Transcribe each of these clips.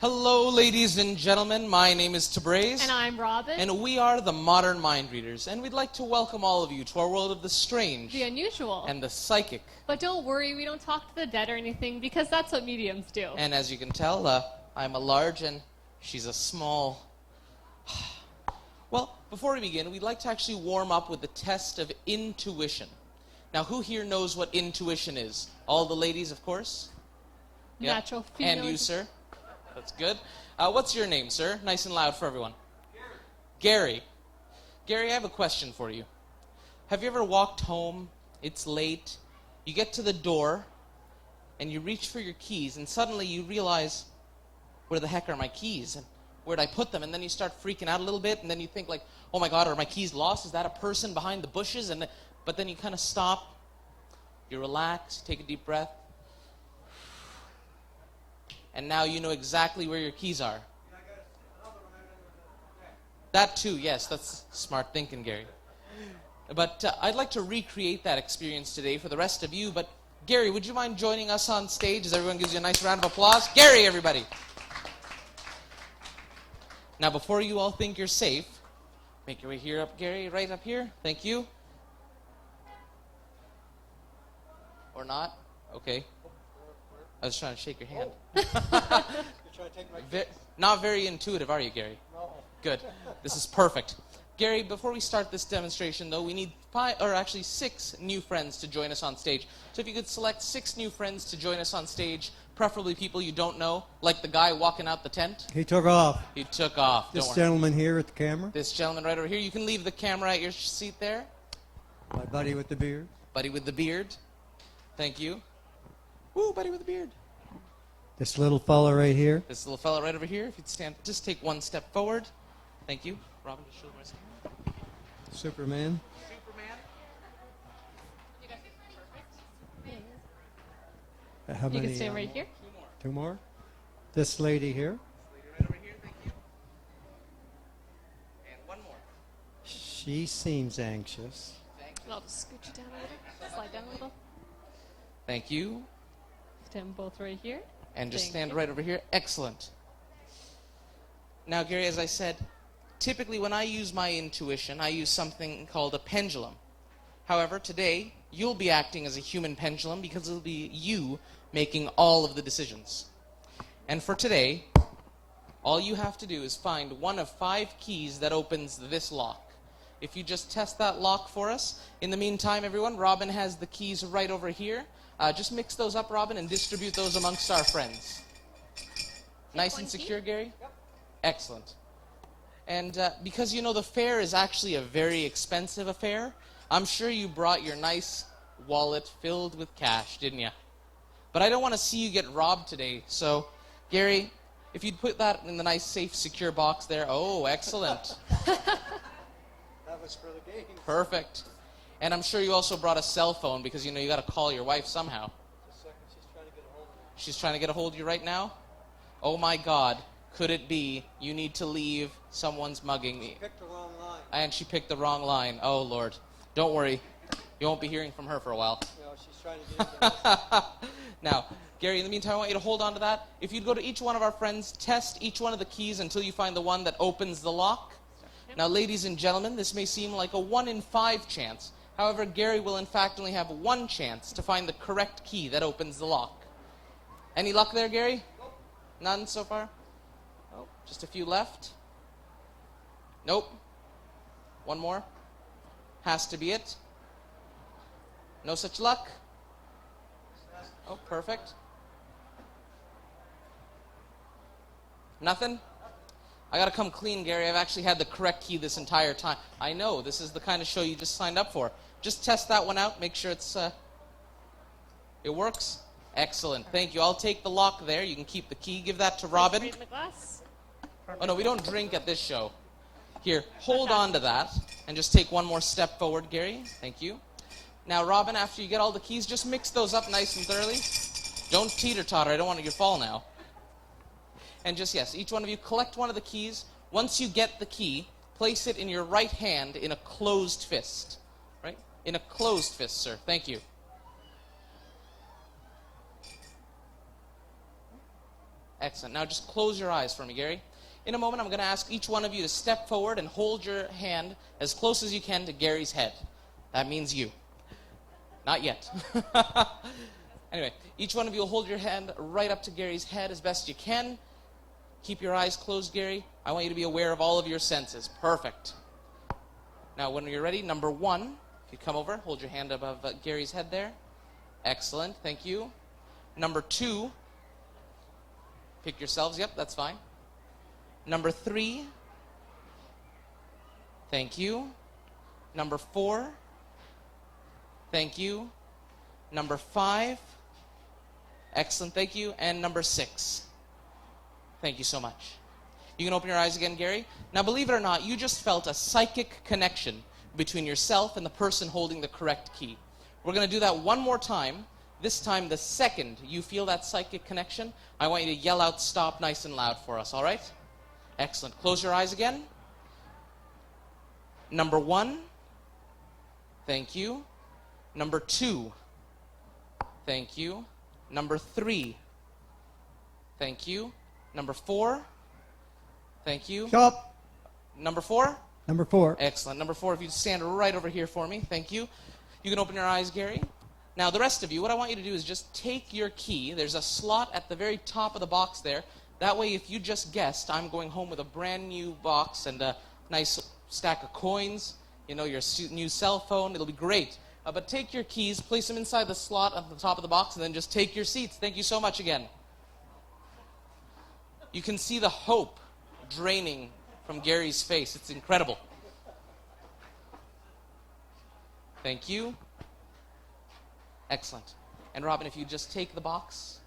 Hello, ladies and gentlemen. My name is Tabraze. And I'm Robin. And we are the Modern Mind Readers. And we'd like to welcome all of you to our world of the strange. The unusual. And the psychic. But don't worry, we don't talk to the dead or anything, because that's what mediums do. And as you can tell, I'm a large and she's a small. Well, before we begin, we'd like to actually warm up with the test of intuition. Now, who here knows what intuition is? All the ladies, of course? Natural female. And you, sir? That's good. What's your name, sir? Nice and loud for everyone. Gary. Gary, I have a question for you. Have you ever walked home, it's late, you get to the door, and you reach for your keys, and suddenly you realize, where the heck are my keys? And where'd I put them? And then you start freaking out a little bit, and then you think like, oh my God, are my keys lost? Is that a person behind the bushes? But then you kind of stop, you relax, take a deep breath, and now you know exactly where your keys are. That too, yes, that's smart thinking, Gary. But I'd like to recreate that experience today for the rest of you. But Gary, would you mind joining us on stage as everyone gives you a nice round of applause? Gary, everybody. Now, before you all think you're safe, make your way here up, Gary, right up here. Thank you. Or not? Okay. I was trying to shake your hand. You're trying to take my Not very intuitive, are you, Gary? No. Good. This is perfect. Gary, before we start this demonstration, though, we need 6 new friends to join us on stage. So if you could select 6 new friends to join us on stage, preferably people you don't know, like the guy walking out the tent. He took off. He took off. This Don't worry. gentleman here at the camera. This gentleman right over here. You can leave the camera at your seat there. My buddy with the beard. Buddy with the beard. Thank you. Woo, buddy with the beard. This little fella right here. This little fella right over here. If you'd stand, just take one step forward. Thank you. Robin, just show the rest of you. Superman. Superman. You guys perfect. How You many? can stay right here. 2 more. This lady here. This lady right over here. Thank you. And one more. She seems anxious. Thank you. I'll just scooch you down a little. Slide down a little. Thank you. Stand both right here. And just Thank stand you. right over here. Excellent. Now, Gary, as I said, typically when I use my intuition, I use something called a pendulum. However, today, you'll be acting as a human pendulum because it'll be you making all of the decisions. And for today, all you have to do is find one of 5 keys that opens this lock. If you just test that lock for us. In the meantime, everyone, Robin has the keys right over here. Just mix those up, Robin, and distribute those amongst our friends. Nice and secure, Gary? Yep. Excellent. And because, you know, the fair is actually a very expensive affair, I'm sure you brought your nice wallet filled with cash, didn't you? But I don't want to see you get robbed today. So, Gary, if you'd put that in the nice, safe, secure box there. Oh, excellent. That was for the game. Perfect. And I'm sure you also brought a cell phone because, you know, you got to call your wife somehow. Just a second. She's trying to get a hold of me. She's trying to get a hold of you right now? Oh, my God. Could it be you need to leave? Someone's mugging me. She picked the wrong line. And she picked the wrong line. Oh, Lord. Don't worry. You won't be hearing from her for a while. No, she's trying to get into Now, Gary, in the meantime, I want you to hold on to that. If you'd go to each one of our friends, test each one of the keys until you find the one that opens the lock. Now, ladies and gentlemen, this may seem like a 1 in 5 chance. However, Gary will in fact only have 1 chance to find the correct key that opens the lock. Any luck there, Gary? Nope. None so far? Oh, just a few left. Nope. One more. Has to be it. No such luck. Oh, perfect. Nothing? I gotta come clean, Gary. I've actually had the correct key this entire time. I know, this is the kind of show you just signed up for. Just test that one out. Make sure it works. Excellent. Thank you. I'll take the lock there. You can keep the key. Give that to Robin. Right in the glass. Oh, no, we don't drink at this show. Here, hold on to that and just take one more step forward, Gary. Thank you. Now, Robin, after you get all the keys, just mix those up nice and thoroughly. Don't teeter-totter. I don't want you to fall now. And just, yes, each one of you collect one of the keys. Once you get the key, place it in your right hand in a closed fist. Right? In a closed fist, sir. Thank you. Excellent. Now just close your eyes for me, Gary. In a moment, I'm going to ask each one of you to step forward and hold your hand as close as you can to Gary's head. That means you. Not yet. Anyway, each one of you will hold your hand right up to Gary's head as best you can. Keep your eyes closed, Gary. I want you to be aware of all of your senses. Perfect. Now, when you're ready, number 1, if you come over, hold your hand above Gary's head there. Excellent. Thank you. Number 2, pick yourselves. Yep, that's fine. Number 3, thank you. Number 4, thank you. Number 5, excellent, thank you. And number 6, thank you so much. You can open your eyes again, Gary. Now, believe it or not, you just felt a psychic connection between yourself and the person holding the correct key. We're going to do that one more time. This time, the second you feel that psychic connection, I want you to yell out stop nice and loud for us, all right? Excellent. Close your eyes again. Number 1, thank you. Number 2, thank you. Number 3, thank you. Number 4, thank you. Stop. Number 4? Number 4. Excellent. Number 4, if you stand right over here for me, thank you. You can open your eyes, Gary. Now, the rest of you, what I want you to do is just take your key. There's a slot at the very top of the box there. That way, if you just guessed, I'm going home with a brand new box and a nice stack of coins, you know, your new cell phone. It'll be great. But take your keys, place them inside the slot at the top of the box, and then just take your seats. Thank you so much again. You can see the hope draining from Gary's face. It's incredible. Thank you. Excellent. And Robin, if you just take the box.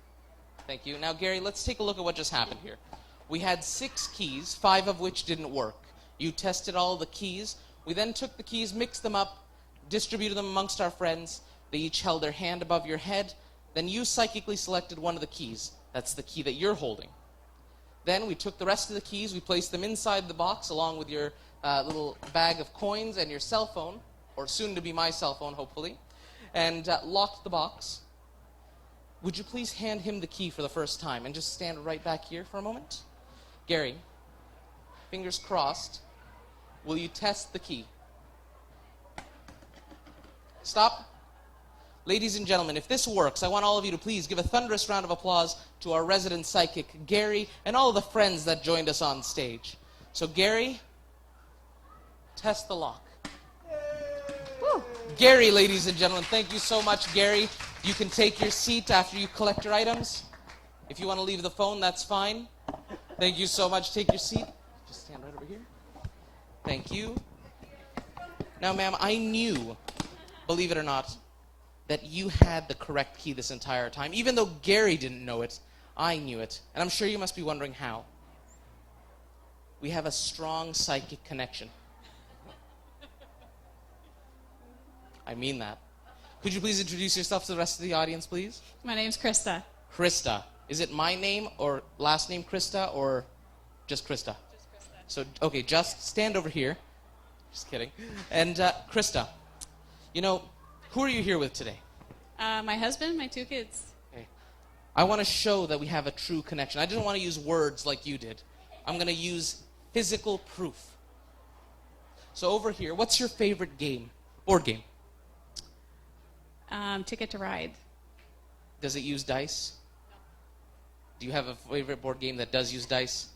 Thank you. Now, Gary, let's take a look at what just happened here. We had 6 keys, 5 of which didn't work. You tested all the keys. We then took the keys, mixed them up, distributed them amongst our friends. They each held their hand above your head. Then you psychically selected one of the keys. That's the key that you're holding. Then we took the rest of the keys, we placed them inside the box along with your little bag of coins and your cell phone, or soon to be my cell phone, hopefully, and locked the box. Would you please hand him the key for the first time and just stand right back here for a moment? Gary, fingers crossed, will you test the key? Stop. Ladies and gentlemen, if this works, I want all of you to please give a thunderous round of applause to our resident psychic, Gary, and all of the friends that joined us on stage. So, Gary, test the lock. Woo. Gary, ladies and gentlemen, thank you so much, Gary. You can take your seat after you collect your items. If you want to leave the phone, that's fine. Thank you so much. Take your seat. Just stand right over here. Thank you. Now, ma'am, I knew, believe it or not, that you had the correct key this entire time. Even though Gary didn't know it, I knew it. And I'm sure you must be wondering how. We have a strong psychic connection. I mean that. Could you please introduce yourself to the rest of the audience, please? My name's Krista. Krista. Is it my name or last name Krista or just Krista? Just Krista. So, okay, just stand over here. Just kidding. And Krista, you know, who are you here with today? My husband, my 2 kids. Okay. I want to show that we have a true connection. I didn't want to use words like you did. I'm going to use physical proof. So over here, what's your favorite game? Board game? Ticket to Ride. Does it use dice? No. Do you have a favorite board game that does use dice?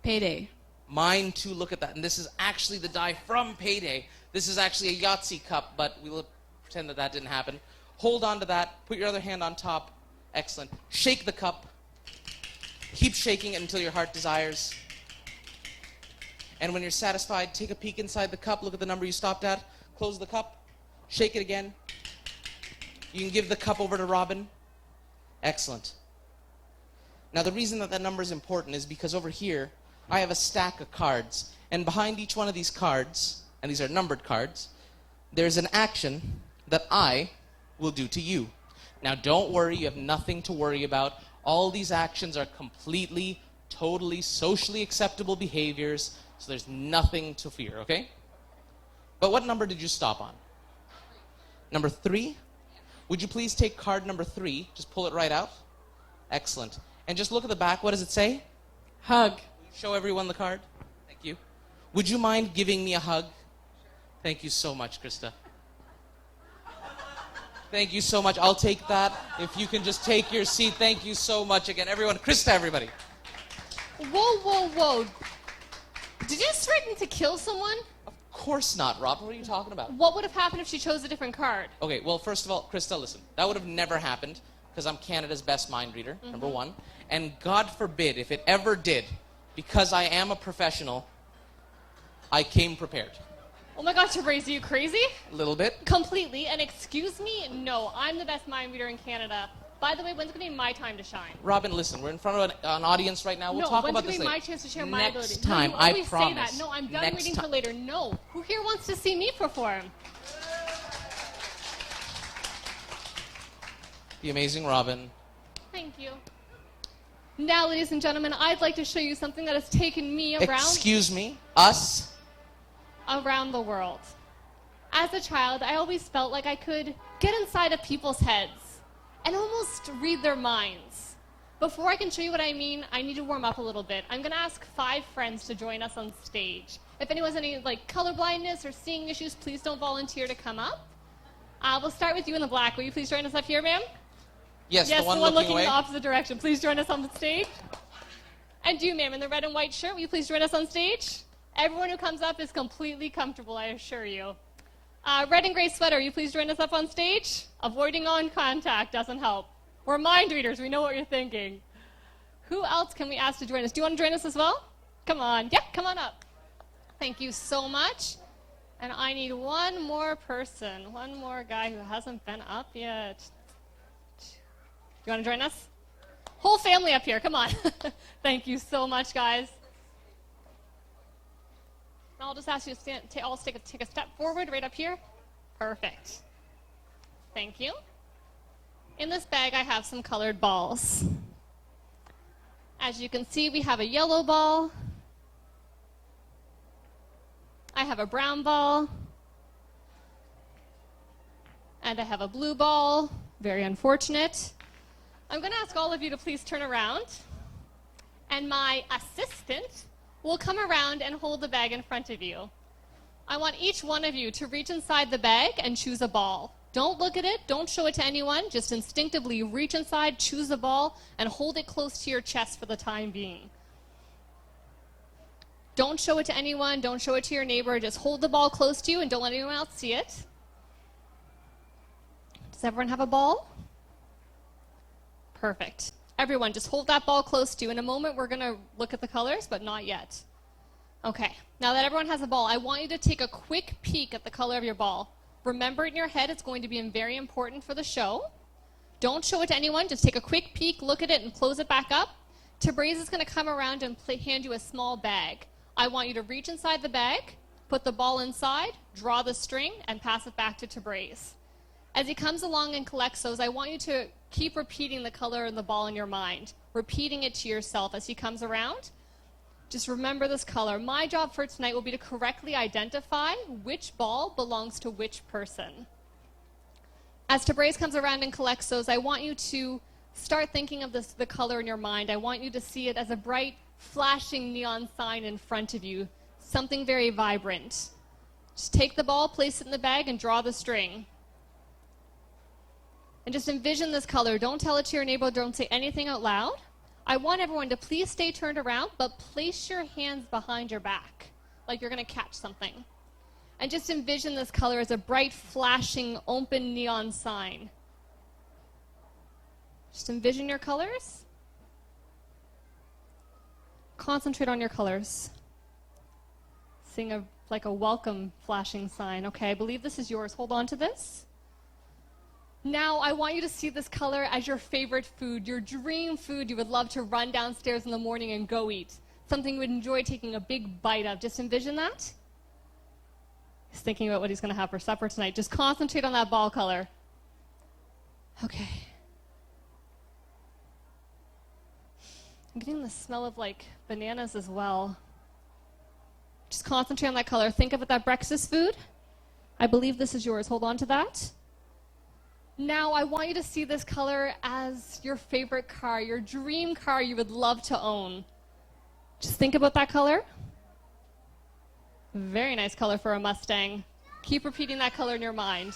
Payday. Mine too, look at that. And this is actually the die from Payday. This is actually a Yahtzee cup, but we'll pretend that that didn't happen. Hold on to that. Put your other hand on top. Excellent. Shake the cup. Keep shaking it until your heart desires. And when you're satisfied, take a peek inside the cup. Look at the number you stopped at. Close the cup. Shake it again. You can give the cup over to Robin. Excellent. Now, the reason that number is important is because over here, I have a stack of cards. And behind each one of these cards, and these are numbered cards, there's an action that I will do to you. Now, don't worry. You have nothing to worry about. All these actions are completely, totally, socially acceptable behaviors, so there's nothing to fear, okay? But what number did you stop on? Number 3? Would you please take card number 3, just pull it right out. Excellent. And just look at the back. What does it say? Hug. Show everyone the card. Thank you. Would you mind giving me a hug? Thank you so much, Krista. Thank you so much. I'll take that. If you can just take your seat. Thank you so much again. Everyone, Krista, everybody. Whoa, whoa, whoa. Did you just threaten to kill someone? Of course not, Rob. What are you talking about? What would have happened if she chose a different card? Okay, well, first of all, Krista, listen. That would have never happened because I'm Canada's best mind reader, number one. And God forbid, if it ever did, because I am a professional, I came prepared. Oh my gosh, Tabraze, are you crazy? A little bit. Completely. And excuse me, no, I'm the best mind reader in Canada. By the way, when's going to be my time to shine? Robin, listen, we're in front of an audience right now. We'll talk about this when's going to be my later. chance to share my Next ability? time, no, you I always promise. say that. No, I'm done Next reading time. for later. No. Who here wants to see me perform? The amazing Robin. Thank you. Now, ladies and gentlemen, I'd like to show you something that has taken me Excuse me? Us? around the world. As a child, I always felt like I could get inside of people's heads and almost read their minds. Before I can show you what I mean, I need to warm up a little bit. I'm going to ask 5 friends to join us on stage. If anyone has any color blindness or seeing issues, please don't volunteer to come up. We'll start with you in the black. Will you please join us up here, ma'am? Yes, Yes, the one looking looking in away. the opposite direction. Please join us on the stage. And you, ma'am, in the red and white shirt, will you please join us on stage? Everyone who comes up is completely comfortable, I assure you. Red and gray sweater, will you please join us up on stage? Avoiding eye contact doesn't help. We're mind readers. We know what you're thinking. Who else can we ask to join us? Do you want to join us as well? Come on. Yep, come on up. Thank you so much. And I need one more person, one more guy who hasn't been up yet. You want to join us? Whole family up here. Come on. Thank you so much, guys. And I'll just ask you to stand, take a step forward right up here. Perfect. Thank you. In this bag, I have some colored balls. As you can see, we have a yellow ball. I have a brown ball. And I have a blue ball. Very unfortunate. I'm going to ask all of you to please turn around. And my assistant will come around and hold the bag in front of you. I want each one of you to reach inside the bag and choose a ball. Don't look at it. Don't show it to anyone. Just instinctively reach inside, choose a ball, and hold it close to your chest for the time being. Don't show it to anyone. Don't show it to your neighbor. Just hold the ball close to you and don't let anyone else see it. Does everyone have a ball? Perfect. Everyone, just hold that ball close to you. In a moment, we're going to look at the colors, but not yet. Okay, now that everyone has a ball, I want you to take a quick peek at the color of your ball. Remember it in your head. It's going to be very important for the show. Don't show it to anyone. Just take a quick peek, look at it, and close it back up. Tabraze is going to come around and hand you a small bag. I want you to reach inside the bag, put the ball inside, draw the string, and pass it back to Tabraze. As he comes along and collects those, I want you to keep repeating the color of the ball in your mind, repeating it to yourself as he comes around. Just remember this color. My job for tonight will be to correctly identify which ball belongs to which person. As Tabraze comes around and collects those, I want you to start thinking of the color in your mind. I want you to see it as a bright, flashing neon sign in front of you, something very vibrant. Just take the ball, place it in the bag, and draw the string. And just envision this color. Don't tell it to your neighbor. Don't say anything out loud. I want everyone to please stay turned around, but place your hands behind your back, like you're going to catch something. And just envision this color as a bright, flashing, open neon sign. Just envision your colors. Concentrate on your colors. Seeing like a welcome flashing sign. Okay, I believe this is yours. Hold on to this. Now, I want you to see this color as your favorite food, your dream food you would love to run downstairs in the morning and go eat. Something you would enjoy taking a big bite of. Just envision that. He's thinking about what he's going to have for supper tonight. Just concentrate on that ball color. Okay. I'm getting the smell of bananas as well. Just concentrate on that color. Think of it, that breakfast food. I believe this is yours. Hold on to that. Now I want you to see this color as your favorite car, your dream car you would love to own. Just think about that color. Very nice color for a Mustang. Keep repeating that color in your mind.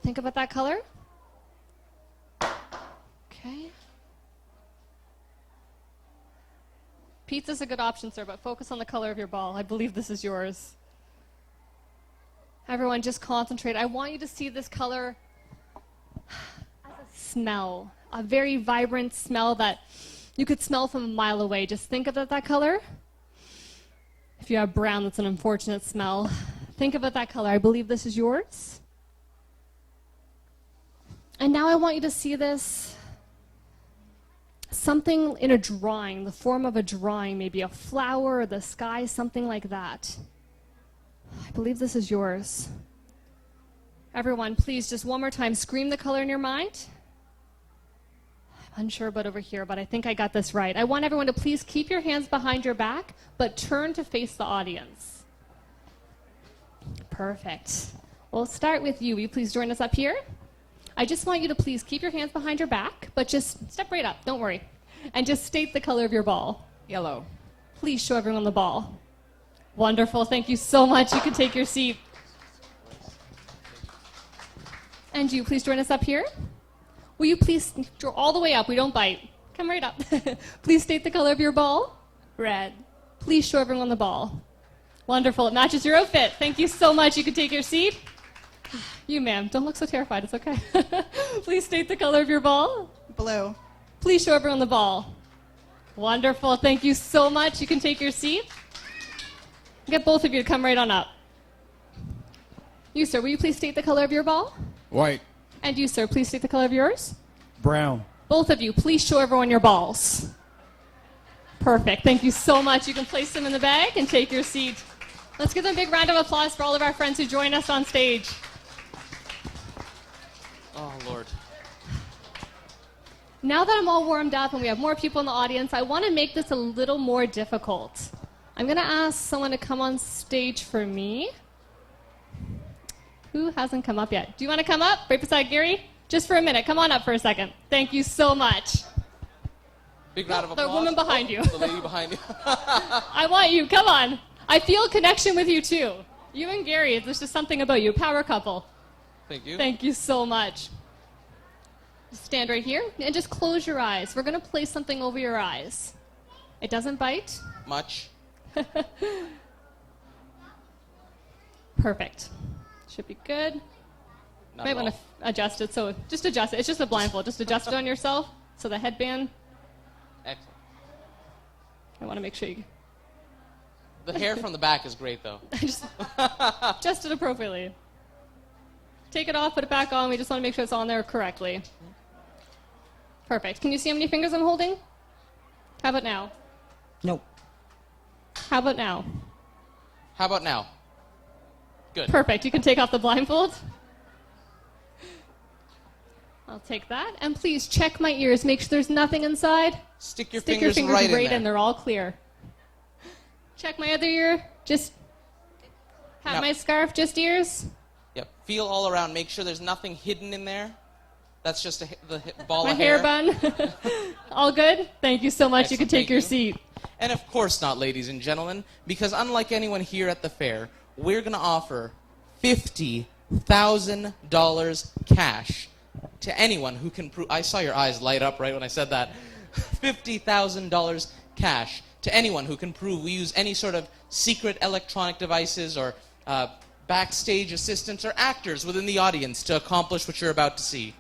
Think about that color. Okay. Pizza's a good option, sir, but focus on the color of your ball. I believe this is yours. Everyone, just concentrate. I want you to see this color as a smell, a very vibrant smell that you could smell from a mile away. Just think about that color. If you have brown, that's an unfortunate smell. Think about that color. I believe this is yours. And now I want you to see this, something in a drawing, the form of a drawing, maybe a flower or the sky, something like that. I believe this is yours. Everyone, please, just one more time, scream the color in your mind. I'm unsure about over here, but I think I got this right. I want everyone to please keep your hands behind your back, but turn to face the audience. Perfect. We'll start with you. Will you please join us up here? I just want you to please keep your hands behind your back, but just step right up, don't worry. And just state the color of your ball. Yellow. Please show everyone the ball. Wonderful, thank you so much. You can take your seat. And you, please join us up here. Will you please draw all the way up? We don't bite. Come right up. Please state the color of your ball. Red. Please show everyone the ball. Wonderful, it matches your outfit. Thank you so much. You can take your seat. You, ma'am, don't look so terrified. It's okay. Please state the color of your ball. Blue. Please show everyone the ball. Wonderful. Thank you so much. You can take your seat. Get both of you to come right on up. You, sir, will you please state the color of your ball? White. And you, sir, please state the color of yours. Brown. Both of you, please show everyone your balls. Perfect. Thank you so much. You can place them in the bag and take your seat. Let's give them a big round of applause for all of our friends who join us on stage. Oh, Lord. Now that I'm all warmed up and we have more people in the audience, I want to make this a little more difficult. I'm going to ask someone to come on stage for me. Who hasn't come up yet? Do you want to come up right beside Gary? Just for a minute. Come on up for a second. Thank you so much. Big round of The applause. woman behind you. The lady behind you. I want you. Come on. I feel a connection with you, too. You and Gary, there's just something about you. Power couple. Thank you. Thank you so much. Stand right here and just close your eyes. We're going to place something over your eyes. It doesn't bite. Much. Perfect. Should be good. Not Might at want all. to adjust it. So just adjust it. It's just a blindfold. Just adjust it on yourself. So the headband, Excellent. I want to make sure you The hair from the back is great, though. just adjust it appropriately. Take it off, put it back on. We just want to make sure it's on there correctly. Perfect. Can you see how many fingers I'm holding? How about now? Nope. How about now? How about now? Good. Perfect. You can take off the blindfold. I'll take that. And please check my ears. Make sure there's nothing inside. Stick your Stick fingers, your fingers right in there. they're all clear. Check my other ear. Just have Now- my scarf, just ears. Yep. Feel all around. Make sure there's nothing hidden in there. That's just the ball My of hair bun. All good? Thank you so much. You can Excellent, take your thank you. seat. And of course not, ladies and gentlemen, because unlike anyone here at the fair, we're going to offer $50,000 cash to anyone who can prove... I saw your eyes light up right when I said that. $50,000 cash to anyone who can prove we use any sort of secret electronic devices or backstage assistants or actors within the audience to accomplish what you're about to see.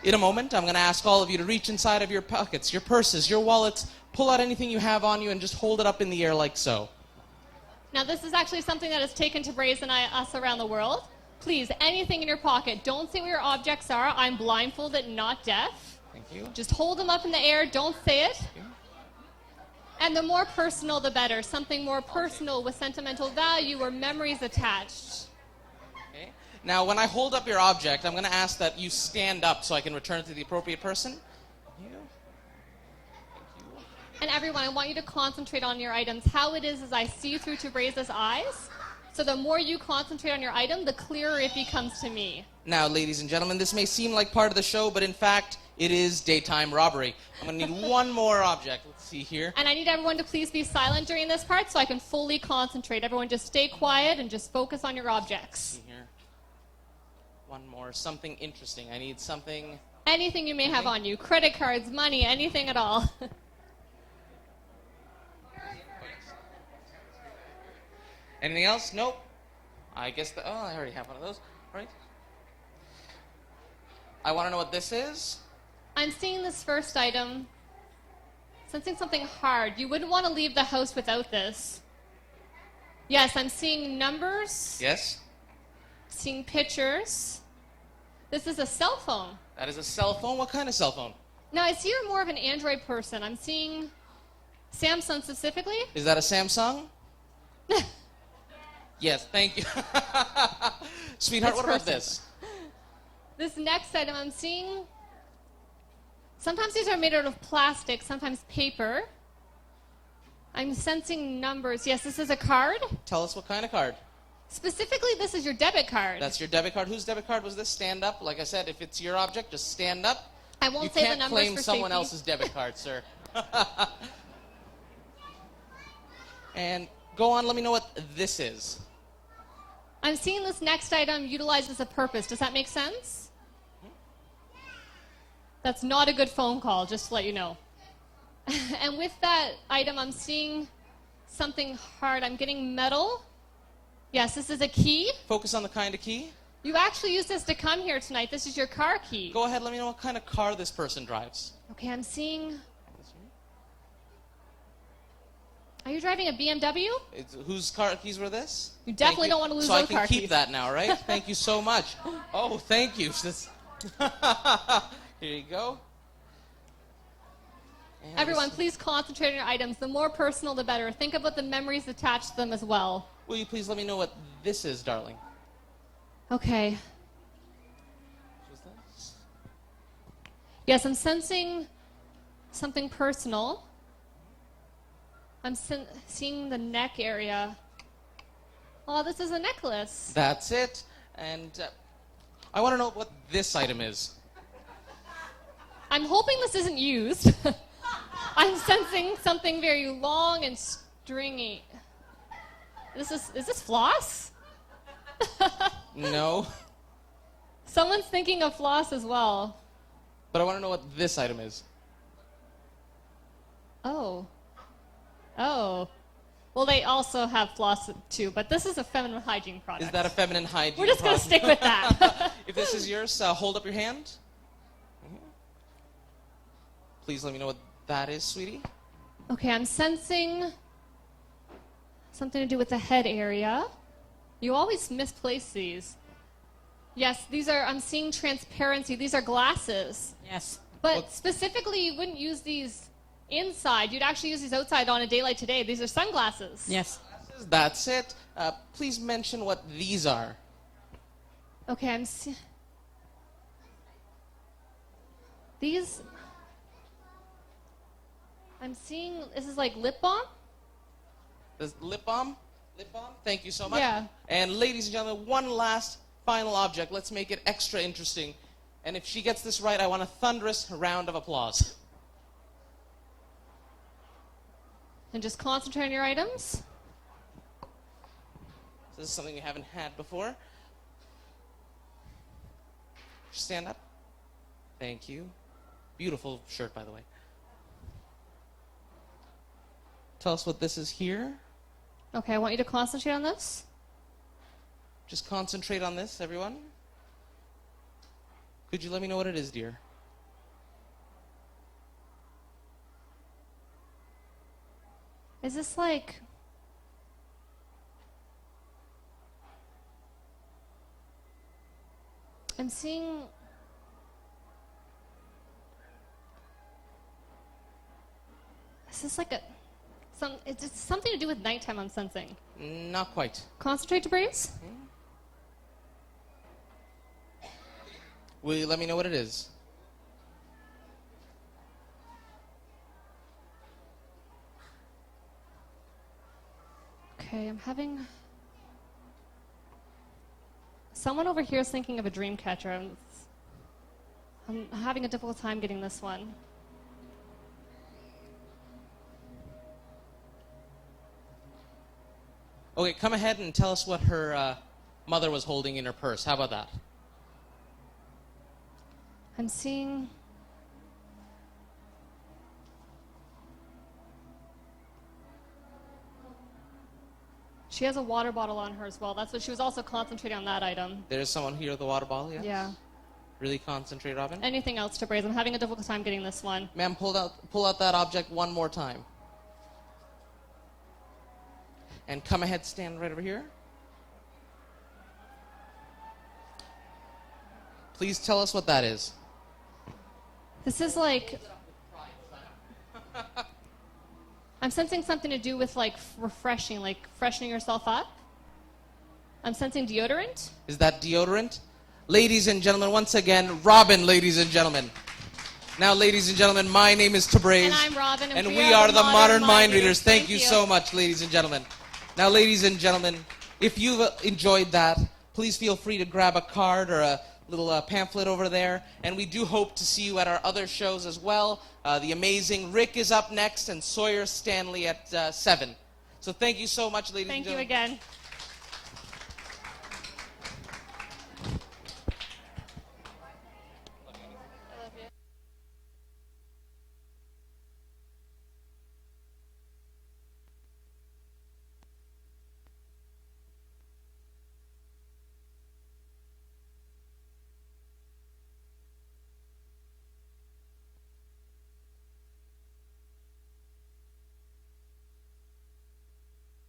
In a moment, I'm going to ask all of you to reach inside of your pockets, your purses, your wallets, pull out anything you have on you, and just hold it up in the air like so. Now, this is actually something that has taken Tabraze and us around the world. Please, anything in your pocket, don't say what your objects are. I'm blindfolded, not deaf. Thank you. Just hold them up in the air. Don't say it. And the more personal, the better. Something more personal with sentimental value or memories attached. Okay. Now, when I hold up your object, I'm going to ask that you stand up so I can return it to the appropriate person. Thank you. And everyone, I want you to concentrate on your items. How it is I see through Tabraze's eyes. So the more you concentrate on your item, the clearer it becomes to me. Now, ladies and gentlemen, this may seem like part of the show, but in fact, it is daytime robbery. I'm going to need one more object. Let's see here. And I need everyone to please be silent during this part so I can fully concentrate. Everyone just stay quiet and just focus on your objects. See here. One more. Something interesting. I need something. Anything you may have on you. Credit cards, money, anything at all. Anything else? Nope. I guess I already have one of those. All right. I want to know what this is. I'm seeing this first item. Sensing something hard. You wouldn't want to leave the house without this. Yes, I'm seeing numbers. Yes. Seeing pictures. This is a cell phone. That is a cell phone. What kind of cell phone? Now, I see you're more of an Android person. I'm seeing Samsung specifically. Is that a Samsung? Yes, thank you. Sweetheart, what about this? This next item I'm seeing, sometimes these are made out of plastic, sometimes paper. I'm sensing numbers. Yes, this is a card. Tell us what kind of card. Specifically, this is your debit card. That's your debit card. Whose debit card was this? Stand up. Like I said, if it's your object, just stand up. I won't say the numbers for You can't claim someone safety. else's debit card, sir. And go on, let me know what this is. I'm seeing this next item utilizes a purpose. Does that make sense? That's not a good phone call, just to let you know. And with that item, I'm seeing something hard. I'm getting metal. Yes, this is a key. Focus on the kind of key. You actually used this to come here tonight. This is your car key. Go ahead, let me know what kind of car this person drives. Okay, I'm seeing... Are you driving a BMW? Whose car keys were this? You definitely don't want to lose so those I can car keep keys. that now, right? Thank you so much. Oh, thank you. Here you go. And Everyone, please concentrate on your items. The more personal, the better. Think about the memories attached to them as well. Will you please let me know what this is, darling? Okay. What's this? Yes, I'm sensing something personal. I'm seeing the neck area. Oh, this is a necklace. That's it. And I want to know what this item is. I'm hoping this isn't used. I'm sensing something very long and stringy. Is this floss? No. Someone's thinking of floss as well. But I want to know what this item is. Oh. Well, they also have floss too, but this is a feminine hygiene product. Is that a feminine hygiene We're just going to product? stick with that. If this is yours, hold up your hand. Please let me know what that is, sweetie. Okay, I'm sensing something to do with the head area. You always misplace these. Yes, I'm seeing transparency. These are glasses. Yes. But specifically, you wouldn't use these inside. You'd actually use these outside on a day like today. These are sunglasses. Yes. That's it. Please mention what these are. Okay, I'm seeing, this is like lip balm? This lip balm? Lip balm? Thank you so much. Yeah. And ladies and gentlemen, one last final object. Let's make it extra interesting. And if she gets this right, I want a thunderous round of applause. And just concentrate on your items. This is something you haven't had before. Stand up. Thank you. Beautiful shirt, by the way. Tell us what this is here. Okay, I want you to concentrate on this. Just concentrate on this, everyone. Could you let me know what it is, dear? Is this like... I'm seeing... Is this like it's something to do with nighttime, I'm sensing. Not quite. Concentrate, Tabraze. Will you let me know what it is? Okay, I'm having... Someone over here is thinking of a dream catcher. I'm having a difficult time getting this one. Okay, come ahead and tell us what her mother was holding in her purse. How about that? I'm seeing... She has a water bottle on her as well. That's what she was also concentrating on, that item. There's someone here with a water bottle, yes? Yeah. Really concentrate, Robin. Anything else, Tabraze? I'm having a difficult time getting this one. Ma'am, pull out that object one more time. And come ahead, stand right over here. Please tell us what that is. This is like... I'm sensing something to do with like refreshing, like freshening yourself up. I'm sensing deodorant. Is that deodorant? Ladies and gentlemen, once again, Robin, ladies and gentlemen. Now, ladies and gentlemen, my name is Tabraze. And I'm Robin, and we are the Modern Mind Readers. Thank you you so much, ladies and gentlemen. Now, ladies and gentlemen, if you've enjoyed that, please feel free to grab a card or a little pamphlet over there. And we do hope to see you at our other shows as well. The amazing Rick is up next and Sawyer Stanley at 7. So thank you so much, ladies and Thank you gentlemen. again.